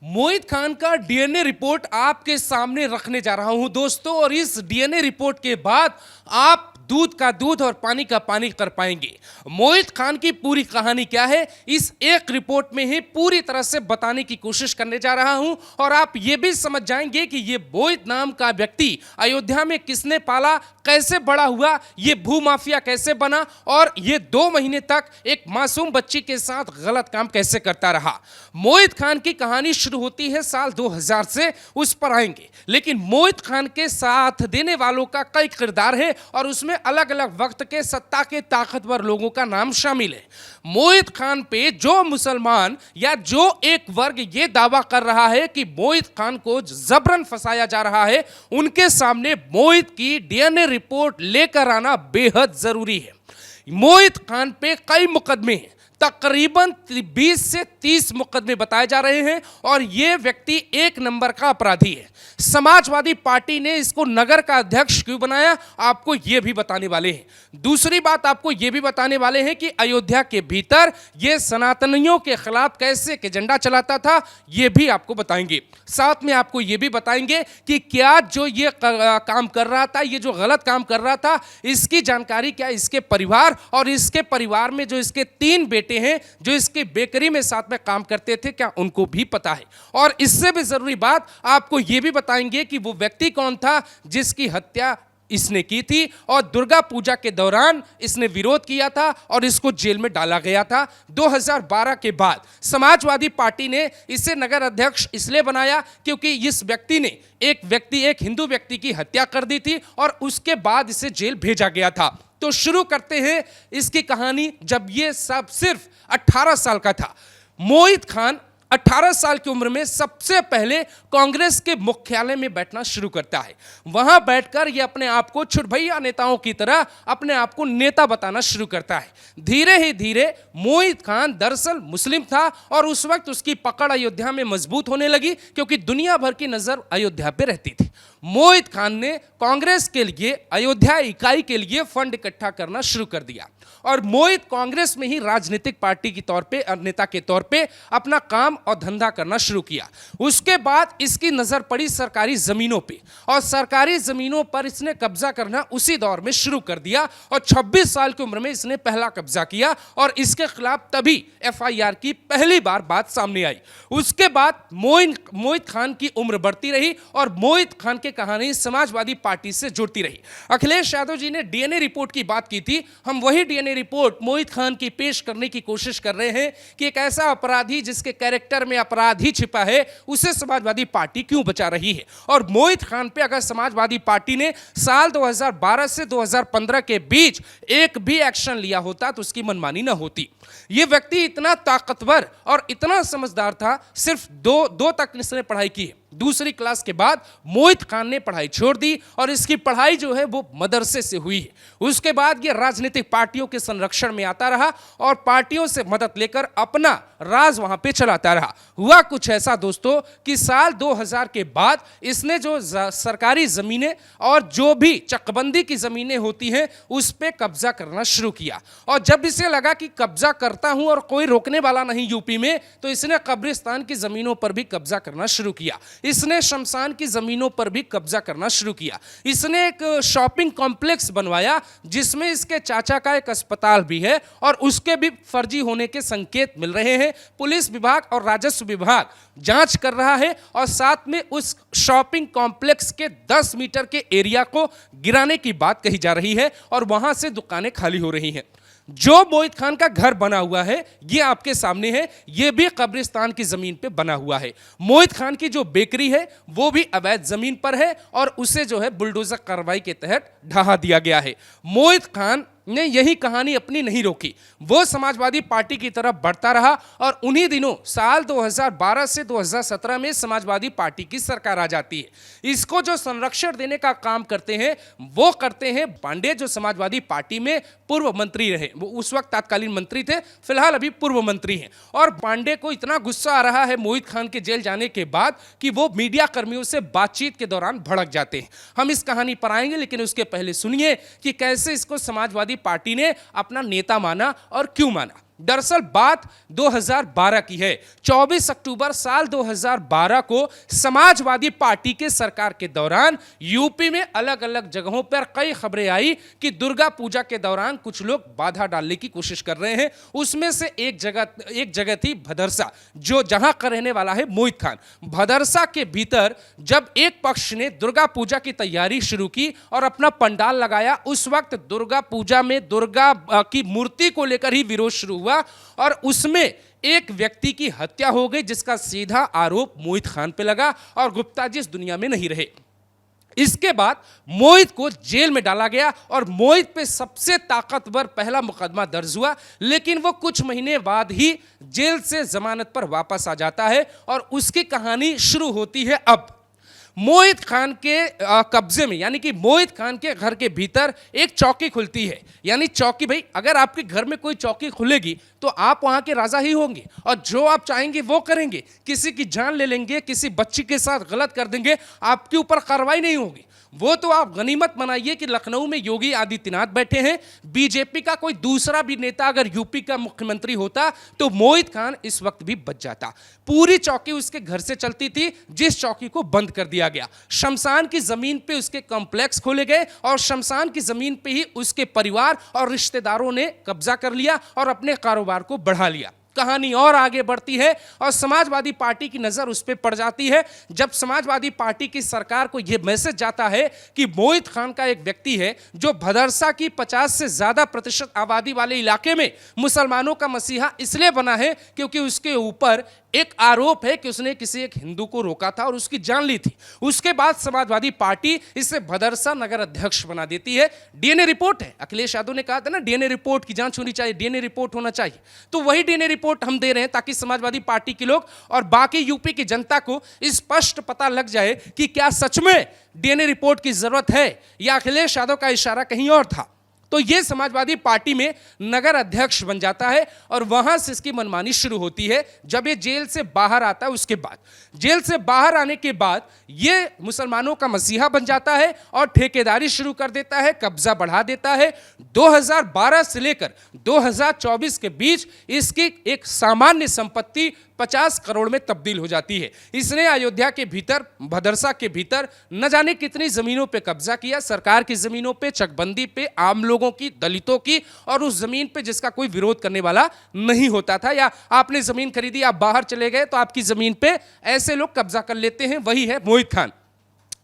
मोहित खान का DNA report आपके सामने रखने जा रहा हूं दोस्तों, और इस डीएनए रिपोर्ट के बाद आप दूध का दूध और पानी का पानी कर पाएंगे। मोहित खान की पूरी कहानी क्या है, इस एक रिपोर्ट में ही पूरी तरह से बताने की कोशिश करने जा रहा हूं, और आप ये भी समझ जाएंगे कि ये मोहित नाम का व्यक्ति अयोध्या में किसने पाला, कैसे बड़ा हुआ, ये भूमाफिया कैसे बना, और ये 2 महीने तक एक मासूम बच्ची के साथ गलत काम कैसे करता रहा। मोहित खान की कहानी शुरू होती है साल 2000 से, उस पर आएंगे। लेकिन मोहित खान के साथ देने वालों का कई किरदार है, और उसमें अलग अलग वक्त के सत्ता के ताकतवर लोगों का नाम शामिल है। मोहित खान पे जो मुसलमान या जो एक वर्ग ये दावा कर रहा है कि मोहित खान को जबरन फंसाया जा रहा है, उनके सामने मोहित की डीएनए रिपोर्ट लेकर आना बेहद जरूरी है। मोहित खान पे कई मुकदमे हैं, तकरीबन 20 से 30 मुकदमे बताए जा रहे हैं, और यह व्यक्ति 1 नंबर का अपराधी है। समाजवादी पार्टी ने इसको नगर का अध्यक्ष क्यों बनाया, आपको यह भी बताने वाले हैं। दूसरी बात आपको यह भी बताने वाले हैं कि अयोध्या के भीतर यह सनातनियों के खिलाफ कैसे के झंडा चलाता था, यह भी आपको बताएंगे। साथ में आपको यह भी बताएंगे कि क्या जो ये काम कर रहा था, ये जो गलत काम कर रहा था, इसकी जानकारी क्या इसके परिवार और इसके परिवार में जो इसके 3 बेटे हैं जो इसके बेकरी में साथ में काम करते थे, क्या उनको भी पता है। और इससे भी जरूरी बात आपको यह भी बताएंगे कि वो व्यक्ति कौन था जिसकी हत्या इसने की थी, और दुर्गा पूजा के दौरान इसने विरोध किया था और इसको जेल में डाला गया था। 2012 के बाद समाजवादी पार्टी ने इसे नगर अध्यक्ष इसलिए बनाया क्योंकि इस व्यक्ति ने एक हिंदू व्यक्ति की हत्या कर दी थी, और उसके बाद इसे जेल भेजा गया था। तो शुरू करते हैं इसकी कहानी। जब ये सब सिर्फ 18 साल का था, मोहित खान 18 साल की उम्र में सबसे पहले कांग्रेस के मुख्यालय में बैठना शुरू करता है। वहां बैठकर ये अपने आप को छुटभैया नेताओं की तरह अपने आप को नेता बताना शुरू करता है। धीरे ही धीरे मोहित खान दरअसल मुस्लिम था, और उस वक्त उसकी पकड़ अयोध्या में मजबूत होने लगी क्योंकि दुनिया भर की नजर अयोध्या पे रहती थी। मोहित खान ने कांग्रेस के लिए अयोध्या इकाई के लिए फंड इकट्ठा करना शुरू कर दिया, और मोहित कांग्रेस में ही राजनीतिक पार्टी के तौर पे नेता के तौर पे अपना काम और धंधा करना शुरू किया। उसके बाद इसकी नजर पड़ी सरकारी जमीनों पे, और सरकारी जमीनों पर इसने कब्जा करना उसी दौर में शुरू कर दिया, और 26 साल की उम्र में इसने पहला कब्जा किया, और इसके खिलाफ तभी एफआईआर की पहली बार बात सामने आई। उसके बाद मोहित खान की उम्र बढ़ती रही, और मोहित खान की कहानी समाजवादी पार्टी से जुड़ती रही। अखिलेश यादव जी ने डीएनए रिपोर्ट की बात की थी, हम वही डीएनए रिपोर्ट मोहित खान की पेश करने की कोशिश कर रहे हैं कि एक ऐसा अपराधी जिसके कैरेक्टर में अपराधी छिपा है, उसे समाजवादी पार्टी क्यों बचा रही है। और मोहित खान पे अगर समाजवादी पार्टी ने साल 2012 से 2015 के बीच एक भी एक्शन लिया होता तो उसकी मनमानी न होती। यह व्यक्ति इतना ताकतवर और इतना समझदार था, सिर्फ दो तक इसने पढ़ाई की है। दूसरी क्लास के बाद मोहित खान ने पढ़ाई छोड़ दी, और इसकी पढ़ाई जो है वो मदरसे से हुई है। उसके बाद ये राजनीतिक पार्टियों के संरक्षण में आता रहा, और पार्टियों से मदद लेकर अपना राज वहां पे चलाता रहा। हुआ कुछ ऐसा दोस्तों कि साल 2000 के बाद इसने जो सरकारी जमीनें और जो भी चकबंदी की जमीनें होती हैं उस पे कब्जा करना शुरू किया। और जब इसे लगा कि कब्जा करता हूं और कोई रोकने वाला नहीं यूपी में, तो इसने कब्रिस्तान की जमीनों पर भी कब्जा करना शुरू किया। इसने शमशान की जमीनों पर भी कब्जा करना शुरू किया। इसने एक शॉपिंग कॉम्प्लेक्स बनवाया जिसमें इसके चाचा का एक अस्पताल भी है, और उसके भी फर्जी होने के संकेत मिल रहे हैं। पुलिस विभाग और राजस्व विभाग जांच कर रहा है, और साथ में उस शॉपिंग कॉम्प्लेक्स के 10 मीटर के एरिया को गिराने की बात कही जा रही है, और वहां से दुकानें खाली हो रही हैं। जो मोहित खान का घर बना हुआ है ये आपके सामने है, ये भी कब्रिस्तान की जमीन पे बना हुआ है। मोहित खान की जो बेकरी है वो भी अवैध जमीन पर है, और उसे जो है बुलडोजर कार्रवाई के तहत ढहा दिया गया है। मोहित खान ने यही कहानी अपनी नहीं रोकी, वो समाजवादी पार्टी की तरफ बढ़ता रहा, और उन्हीं दिनों साल 2012 से 2017 में समाजवादी पार्टी की सरकार आ जाती है। इसको जो संरक्षण देने का काम करते हैं वो करते हैं पांडे, जो समाजवादी पार्टी में पूर्व मंत्री रहे। वो उस वक्त तत्कालीन मंत्री थे, फिलहाल अभी पूर्व मंत्री हैं। और पांडे को इतना गुस्सा आ रहा है मोहित खान के जेल जाने के बाद कि वो मीडिया कर्मियों से बातचीत के दौरान भड़क जाते हैं। हम इस कहानी पर आएंगे, लेकिन उसके पहले सुनिए कि कैसे इसको समाजवादी पार्टी ने अपना नेता माना और क्यों माना। दरअसल बात 2012 की है। 24 अक्टूबर साल 2012 को समाजवादी पार्टी के सरकार के दौरान यूपी में अलग अलग जगहों पर कई खबरें आई कि दुर्गा पूजा के दौरान कुछ लोग बाधा डालने की कोशिश कर रहे हैं। उसमें से एक जगह थी भदरसा, जो जहां का रहने वाला है मोहित खान। भदरसा के भीतर जब एक पक्ष ने दुर्गा पूजा की तैयारी शुरू की और अपना पंडाल लगाया, उस वक्त दुर्गा पूजा में दुर्गा की मूर्ति को लेकर ही विरोध शुरू हुआ और उसमें एक व्यक्ति की हत्या हो गई, जिसका सीधा आरोप मोहित खान पे लगा और गुप्ता जी इस दुनिया में नहीं रहे। इसके बाद मोहित को जेल में डाला गया और मोहित पे सबसे ताकतवर पहला मुकदमा दर्ज हुआ, लेकिन वो कुछ महीने बाद ही जेल से जमानत पर वापस आ जाता है और उसकी कहानी शुरू होती है। अब मोहित खान के कब्जे में, यानी कि मोहित खान के घर के भीतर एक चौकी खुलती है। यानी चौकी, भाई अगर आपके घर में कोई चौकी खुलेगी तो आप वहां के राजा ही होंगे और जो आप चाहेंगे वो करेंगे। किसी की जान ले लेंगे, किसी बच्ची के साथ गलत कर देंगे, आपके ऊपर कार्रवाई नहीं होगी। वो तो आप गनीमत मनाइए कि लखनऊ में योगी आदित्यनाथ बैठे हैं। बीजेपी का कोई दूसरा भी नेता अगर यूपी का मुख्यमंत्री होता तो मोहित खान इस वक्त भी बच जाता। पूरी चौकी उसके घर से चलती थी, जिस चौकी को बंद कर दिया गया। शमशान की जमीन पे उसके कॉम्प्लेक्स खोले गए और शमशान की जमीन पे ही उसके परिवार और रिश्तेदारों ने कब्जा कर लिया और अपने कारोबार को बढ़ा लिया। कहानी और आगे बढ़ती है और समाजवादी पार्टी की नजर उस पर पड़ जाती है जब समाजवादी पार्टी की सरकार को यह मैसेज जाता है कि मोहित खान का एक व्यक्ति है जो भदरसा की 50 से ज्यादा प्रतिशत आबादी वाले इलाके में मुसलमानों का मसीहा इसलिए बना है क्योंकि उसके ऊपर एक आरोप है कि उसने किसी एक हिंदू को रोका था और उसकी जान ली थी। उसके बाद समाजवादी पार्टी इसे भदरसा नगर अध्यक्ष बना देती है। डीएनए रिपोर्ट है, अखिलेश यादव ने कहा था ना डीएनए रिपोर्ट की जांच होनी चाहिए, डीएनए रिपोर्ट होना चाहिए, तो वही डीएनए रिपोर्ट हम दे रहे हैं ताकि समाजवादी पार्टी के लोग और बाकी यूपी की जनता को स्पष्ट पता लग जाए कि क्या सच में डीएनए रिपोर्ट की जरूरत है या अखिलेश यादव का इशारा कहीं और था। तो ये समाजवादी पार्टी में नगर अध्यक्ष बन जाता है और वहां से इसकी मनमानी शुरू होती है। जब ये जेल से बाहर आता है, उसके बाद जेल से बाहर आने के बाद ये मुसलमानों का मसीहा बन जाता है और ठेकेदारी शुरू कर देता है, कब्जा बढ़ा देता है। 2012 से लेकर 2024 के बीच इसकी एक सामान्य संपत्ति 50 करोड़ में तब्दील हो जाती है। इसने अयोध्या के भीतर, भदरसा के भीतर न जाने कितनी जमीनों पे कब्जा किया, सरकार की जमीनों पे, चकबंदी पे, आम लोगों की, दलितों की, और उस जमीन पे जिसका कोई विरोध करने वाला नहीं होता था। या आपने जमीन खरीदी, आप बाहर चले गए तो आपकी जमीन पे ऐसे लोग कब्जा कर लेते हैं। वही है मोहित खान।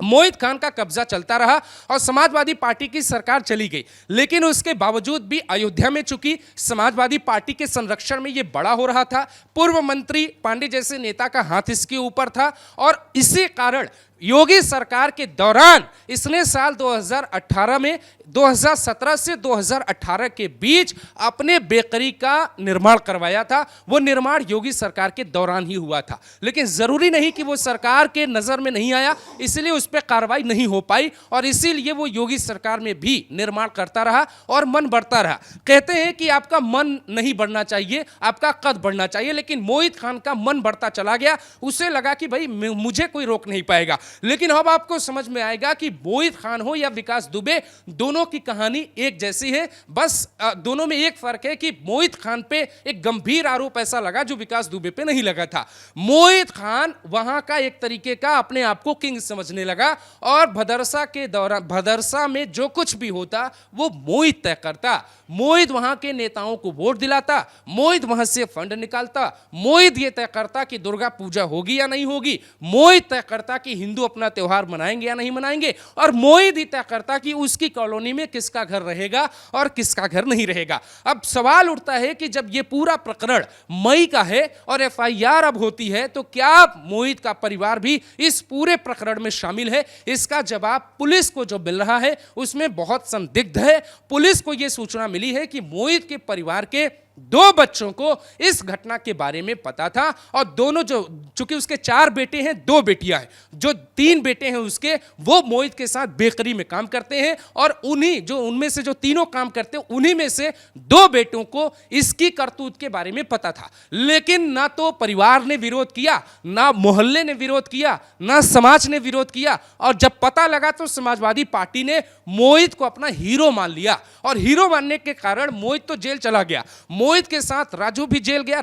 मोहित खान का कब्जा चलता रहा और समाजवादी पार्टी की सरकार चली गई, लेकिन उसके बावजूद भी अयोध्या में चूंकि समाजवादी पार्टी के संरक्षण में यह बड़ा हो रहा था, पूर्व मंत्री पांडे जैसे नेता का हाथ इसके ऊपर था और इसी कारण योगी सरकार के दौरान इसने साल 2018 में 2017 से 2018 के बीच अपने बेकरी का निर्माण करवाया था। वो निर्माण योगी सरकार के दौरान ही हुआ था, लेकिन जरूरी नहीं कि वो सरकार के नजर में नहीं आया, इसलिए उस पर कार्रवाई नहीं हो पाई और इसीलिए वो योगी सरकार में भी निर्माण करता रहा और मन बढ़ता रहा। कहते हैं कि आपका मन नहीं बढ़ना चाहिए, आपका कद बढ़ना चाहिए, लेकिन मोहित खान का मन बढ़ता चला गया। उसे लगा कि भाई मुझे कोई रोक नहीं पाएगा। लेकिन अब आपको समझ में आएगा कि मोहित खान हो या विकास दुबे, दोनों की कहानी एक जैसी है। बस दोनों में एक फर्क है कि मोहित खान पे एक गंभीर आरोप ऐसा लगा जो विकास दुबे पे नहीं लगा था। मोहित खान वहां का एक तरीके का अपने आप को किंग समझने लगा और भदरसा के दौरान, भदरसा में जो कुछ भी होता वो मोहित तय करता। मोहित वहां के नेताओं को वोट दिलाता, मोहित वहां से फंड निकालता, मोहित ये तय करता कि दुर्गा पूजा होगी या नहीं होगी, मोहित तय करता कि हिंदू अपना त्योहार मनाएंगे या नहीं मनाएंगे, और मोहित ही तय करता कि उसकी कॉलोनी में किसका घर रहेगा और किसका घर नहीं रहेगा। अब सवाल उठता है कि जब ये पूरा प्रकरण मई का है और एफआईआर अब होती है, तो क्या मोहित का परिवार भी इस पूरे प्रकरण में शामिल है? इसका जवाब पुलिस को जो मिल रहा है उसमें बहुत संदिग्ध है। पुलिस को यह सूचना मिली है कि मोहित के परिवार के 2 बच्चों को इस घटना के बारे में पता था और दोनों, जो चूंकि उसके 4 बेटे हैं, 2 बेटियां हैं, जो 3 बेटे हैं उसके, वो मोहित के साथ बेकरी में काम करते हैं और उनमें से जो तीनों काम करते हैं उन्हीं में से 2 बेटों को इसकी करतूत के बारे में पता था। लेकिन ना तो परिवार ने विरोध किया, ना मोहल्ले ने विरोध किया, ना समाज ने विरोध किया, और जब पता लगा तो समाजवादी पार्टी ने मोहित को अपना हीरो मान लिया और हीरो मानने के कारण मोहित तो जेल चला गया। मोहित के साथ राजू भी जेल गया,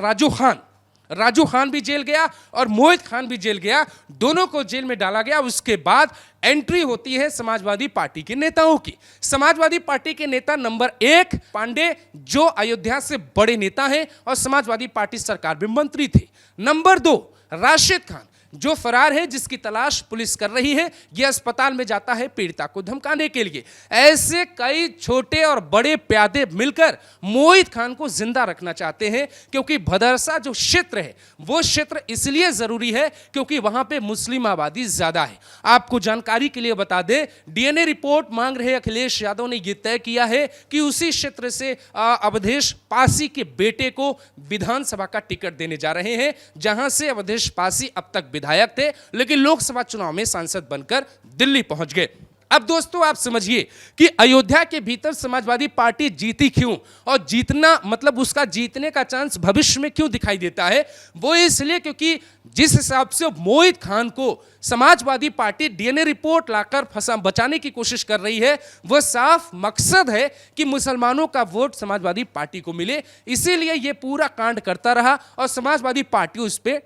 राजू खान भी जेल गया और मोहित खान भी जेल गया। दोनों को जेल में डाला गया। उसके बाद एंट्री होती है समाजवादी पार्टी के नेताओं की। समाजवादी पार्टी के नेता नंबर 1 पांडे, जो अयोध्या से बड़े नेता हैं और समाजवादी पार्टी सरकार में मंत्री थे। नंबर 2 राशिद खान, जो फरार है, जिसकी तलाश पुलिस कर रही है। यह अस्पताल में जाता है पीड़िता को धमकाने के लिए। ऐसे कई छोटे और बड़े प्यादे मिलकर मोहित खान को जिंदा रखना चाहते हैं, क्योंकि भदरसा जो क्षेत्र है वो क्षेत्र इसलिए जरूरी है क्योंकि वहां पे मुस्लिम आबादी ज्यादा है। आपको जानकारी के लिए बता दें, डीएनए रिपोर्ट मांग रहे अखिलेश यादव ने यह तय किया है कि उसी क्षेत्र से अवधेश पासी के बेटे को विधानसभा का टिकट देने जा रहे हैं, जहां से अवधेश पासी अब तक विधायक थे, लेकिन लोकसभा चुनाव में सांसद बनकर दिल्ली पहुंच गए। अब दोस्तों आप समझिए कि अयोध्या के भीतर समाजवादी पार्टी जीती क्यों, और जीतना मतलब उसका जीतने का चांस भविष्य में क्यों दिखाई देता है। वो इसलिए क्योंकि जिस हिसाब से मोहित खान को समाजवादी पार्टी डीएनए रिपोर्ट लाकर बचाने की कोशिश कर रही है, वह साफ मकसद है कि मुसलमानों का वोट समाजवादी पार्टी को मिले। इसीलिए यह पूरा कांड करता रहा और समाजवादी पार्टी उस पर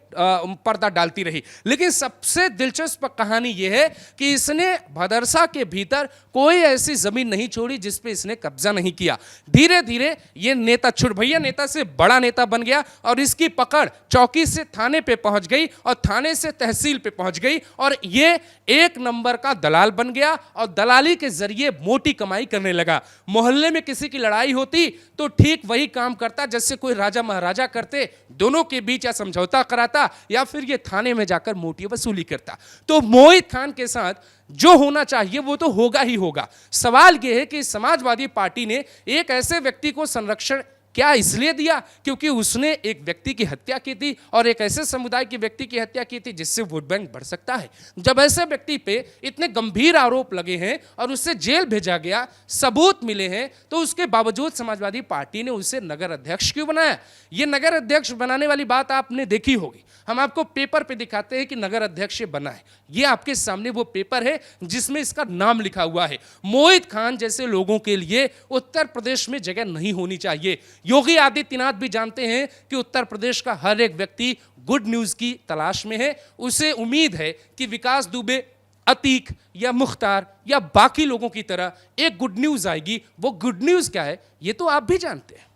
पर्दा डालती रही। लेकिन सबसे दिलचस्प कहानी यह है कि इसने भदरसा के भीतर कोई ऐसी जमीन नहीं छोड़ी जिस पे इसने कब्जा नहीं किया। धीरे धीरे ये नेता छुटभैया नेता से बड़ा नेता बन गया और इसकी पकड़ चौकी से थाने पे पहुंच गई और थाने से तहसील पे पहुंच गई और ये एक नंबर का दलाल बन गया और दलाली के जरिए मोटी कमाई करने लगा। मोहल्ले में किसी की लड़ाई होती तो ठीक वही काम करता जैसे कोई राजा महाराजा करते, दोनों के बीच या समझौता कराता या फिर ये थाने में जाकर मोटी वसूली करता। तो मोहित खान के साथ जो होना चाहिए वो तो होगा ही होगा। सवाल यह है कि समाजवादी पार्टी ने एक ऐसे व्यक्ति को संरक्षण क्या इसलिए दिया क्योंकि उसने एक व्यक्ति की हत्या की थी और एक ऐसे समुदाय के व्यक्ति की हत्या की थी जिससे वोट बैंक बढ़ सकता है। जब ऐसे व्यक्ति पे इतने गंभीर आरोप लगे हैं और उससे जेल भेजा गया, सबूत मिले हैं, तो उसके बावजूद समाजवादी पार्टी ने उसे नगर अध्यक्ष क्यों बनाया। ये नगर अध्यक्ष बनाने वाली बात आपने देखी होगी। हम आपको पेपर पे दिखाते हैं कि नगर अध्यक्ष बना है। ये आपके सामने वो पेपर है जिसमें इसका नाम लिखा हुआ है। मोहित खान जैसे लोगों के लिए उत्तर प्रदेश में जगह नहीं होनी चाहिए। योगी आदित्यनाथ भी जानते हैं कि उत्तर प्रदेश का हर एक व्यक्ति गुड न्यूज की तलाश में है। उसे उम्मीद है कि विकास दुबे, अतीक या मुख्तार या बाकी लोगों की तरह एक गुड न्यूज आएगी। वो गुड न्यूज क्या है ये तो आप भी जानते हैं।